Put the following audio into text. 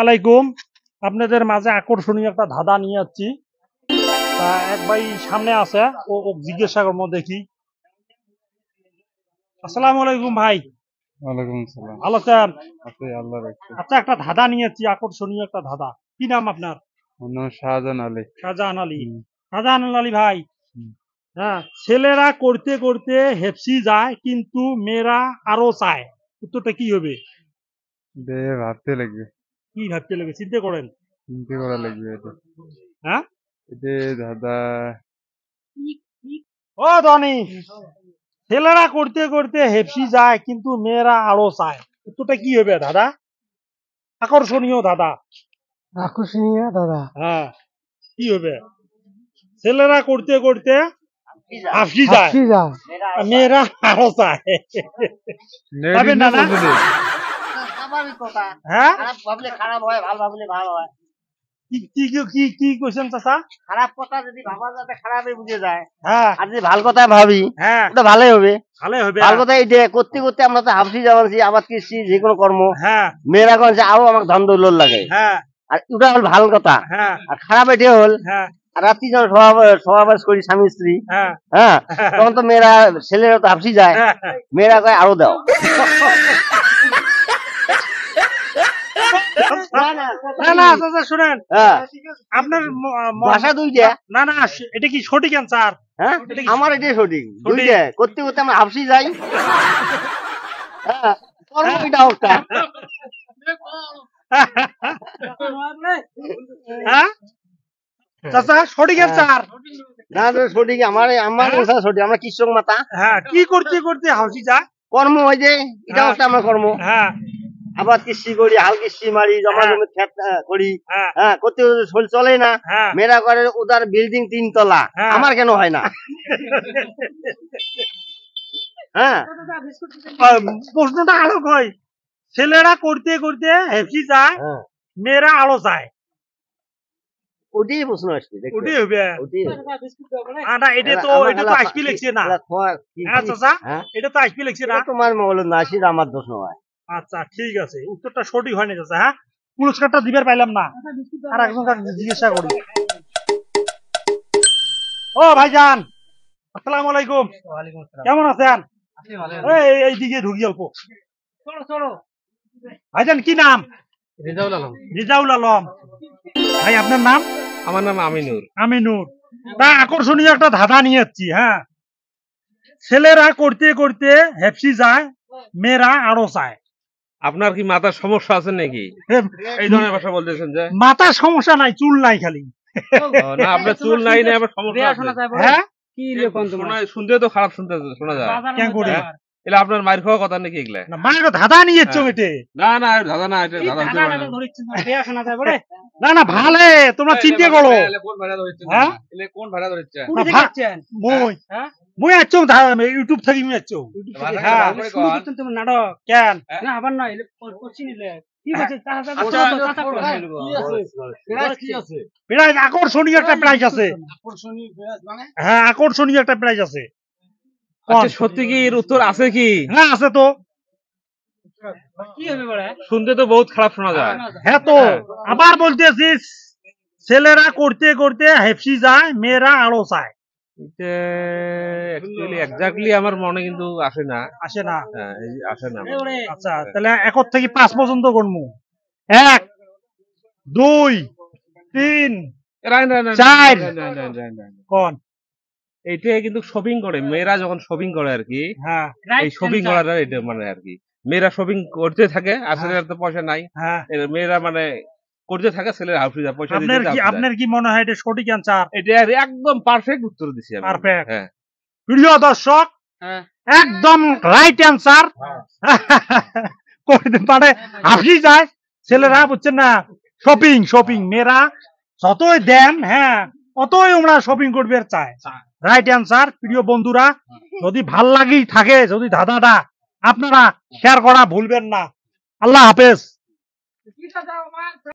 আলাইকুম। আপনাদের মাঝে আকর্ষণীয় একটা ধাঁধা নিয়ে যাচ্ছি। এক ভাই সামনে আছে, ও জিজ্ঞাসা করবো দেখি। আসসালামু আলাইকুম ভাই। ওয়ালাইকুম আসসালাম। ভালো আছেন? আছি, আল্লাহ রাখছে। আচ্ছা, একটা ধাঁধা নিয়ে যাচ্ছি, আকর্ষণীয় একটা ধাঁধা। কি নাম আপনার? আমার নাম শাহজাহান আলী। শাহজাহান আলী। হুম, শাহজাহান আলী ভাই, হুম। হ্যাঁ, ছেলেরা করতে করতে হেপসি যায় কিন্তু মেয়েরা আরো চায়। উত্তরটা কি হবে? ভাবতে লাগবে, কি ভাবতে লাগে, চিন্তা করেন। চিন্তা করা লাগবে এটা। হ্যাঁ, এটা দাদা ও ধনী, ছেলেরা করতে করতে হেপসি যায় কিন্তু মেয়েরা আরো চায়। উত্তরটা কি হবে দাদা? আকর্ষণীয় দাদা। আকর্ষণীয় দাদা। হ্যাঁ, কি হবে? ছেলেরা করতে করতে হাফসি যায়, হাসি যায়। মেয়েরা আরো চায়। পাবেন না না? স্বাভাবিক কথা। হ্যাঁ, খারাপ ভাবলে খারাপ হয়, ভালো ভাবলে ভালো হয়। কি কি কি কি কোয়েশ্চেন চাচা? খারাপ কথা যদি ভাবা যাতে খারাপই বুঝে যায়, হ্যাঁ আর যদি ভাল কথা ভাবি হ্যাঁ, ওটা ভালোই হবে। ভালোই হবে। ভাল কথা এটা করতে করতে আমরা তো হাফসি যাচ্ছি, আবাদ কৃষি যে কোনো কর্ম হ্যাঁ মেয়েরা কোন আরো আমাকে ধন দৌলত লাগে, হ্যাঁ আর ওটা হল ভাল কথা। হ্যাঁ আর খারাপ এটা হল হ্যাঁ আর রাত্রি যখন সহবাস করি স্বামী স্ত্রী, হ্যাঁ হ্যাঁ, তখন তো মেয়েরা ছেলেরা তো হাফসি যায়, হ্যাঁ। মেয়েরা কয় আরো দাও। না না চাচা শুনেন, হ্যাঁ, আপনার ভাষা দুইটা। না না, এটা কি সঠিক অ্যান্সার? হ্যাঁ, এটা কি আমার এটাই সঠিক। সঠিক? দুইটা করতে করতে আমরা হাফসি যাই। হ্যাঁ, কর্ম এটা একটা। হ্যাঁ চাচা, সঠিক অ্যান্সার। না তো সঠিক, আমার answer সঠিক। আমরা কৃষক মাতা, হ্যাঁ, কি করতে করতে হাসি যায়। কর্ম হয় যে এটা হ্যাঁ। একটা আমার কর্ম। হ্যাঁ আবার কৃষি করি, হাল কৃষি মারি, জমা হ্যাঁ। জমি ক্ষেত করি। হ্যাঁ হ্যাঁ, করতে করতে শরীর চলে না। হ্যাঁ মেয়েরা করে ওদের বিল্ডিং 3 তলা, হ্যাঁ। আমার কেন হয় না? হ্যাঁ, প্রশ্নটা আরো কয়, ছেলেরা করতে করতে হেসি যায়, হ্যাঁ, মেয়েরা আলো যায়। ওটাই প্রশ্ন আসছে। ওটাই হবে। ওটাই হবে। না, এটা তো আইসপি লিখছে না। হ্যাঁ চাচা, হ্যাঁ, এটা তো আইসপি লিখছে না। এটা তোমার মঙ্গল না, সেটা আমার দোষ নয়। আচ্ছা ঠিক আছে, উত্তরটা সঠিক হয়নি চাচা। হ্যাঁ, পুরস্কারটা দিবার পাইলাম না। আর একজন জিজ্ঞাসা করি। ও ভাইজান, আসসালামু আলাইকুম। কেমন আছেন? এই দিকে ঢুকি অল্প। ভাইজান কি নাম? রেজাউল আলম। রিজাউল আলম। ভাই আপনার নাম? আমার নাম আমিনুর। আমিনুর। তা আকর্ষণীয় একটা ধাঁধা নিয়ে যাচ্ছি। হ্যাঁ, ছেলেরা করতে করতে হেপসি যায়, মেয়েরা আরো চায়। আপনার কি মাথার সমস্যা আছে নাকি? এই ধরনের ভাষা বলতেছেন যে? মাথার সমস্যা নাই, চুল নাই খালি। না, আপনার চুল নাই না, আপনার সমস্যা আছে। হ্যাঁ, শুনতে তো খারাপ শুনতে শোনা যায়। কেন করে? এলা আপনার মার খাওয়া কথা নাকি এগুলা? না মায়ের ধাঁধা নিয়ে যাচ্ছ এটে। না না, দাদা না, এটা দাদা হতে পারে না। না না, ভালে তোমরা চিন্তা করো। এলে কোন ভাড়া ধরেছে? হ্যাঁ? এলে কোন ভাড়া ধরেছে? মই মই আচ্ছ ইউটিউব থেকে মই আচ্ছ। হ্যাঁ, কেন? প্রাইজ আকর্ষণীয় একটা প্রাইজ আছে। হ্যাঁ, আকর্ষণীয় একটা প্রাইজ আছে। আচ্ছা, সত্যি কি এর উত্তর আছে কি? হ্যাঁ আছে তো। শুনতে তো বহুত খারাপ শোনা যায়। হ্যাঁ তো, আবার বলতেছিস, ছেলেরা করতে করতে হেপসি যায়, মেয়েরা আলো চায়। এটা অ্যাকচুয়ালি এক্স্যাক্টলি আমার মনে কিন্তু আসে না। আসে না? হ্যাঁ, আসে না। আচ্ছা, তাহলে 1 থেকে 5 পর্যন্ত করবো। 1 2 3 চার। কোন? এইটা কিন্তু শপিং করে, মেয়েরা যখন শপিং করে আর কি, হ্যাঁ এই শপিং করাটা এটা মানে আর কি, মেয়েরা শপিং করতে থাকে আর ছেলেরা তো পয়সা নাই, হ্যাঁ। মেয়েরা মানে করতে থাকে, ছেলেরা হাউসে যায় পয়সা দিতে। আপনার কি মনে হয় এটা সঠিক অ্যান্সার? এটা একদম পারফেক্ট উত্তর দিছি আমি। পারফেক্ট। হ্যাঁ, প্রিয় দর্শক, একদম রাইট অ্যান্সার। করতে পারে হাফি যায়, ছেলেরা বুঝছেন না, শপিং শপিং, মেয়েরা যতই দেন, হ্যাঁ, অতই আমরা শপিং করবে চায়। Right answer. প্রিয় বন্ধুরা, যদি ভাল লাগি থাকে, যদি ধাঁধাটা আপনারা শেয়ার করা ভুলবেন না। আল্লাহ হাফেজ।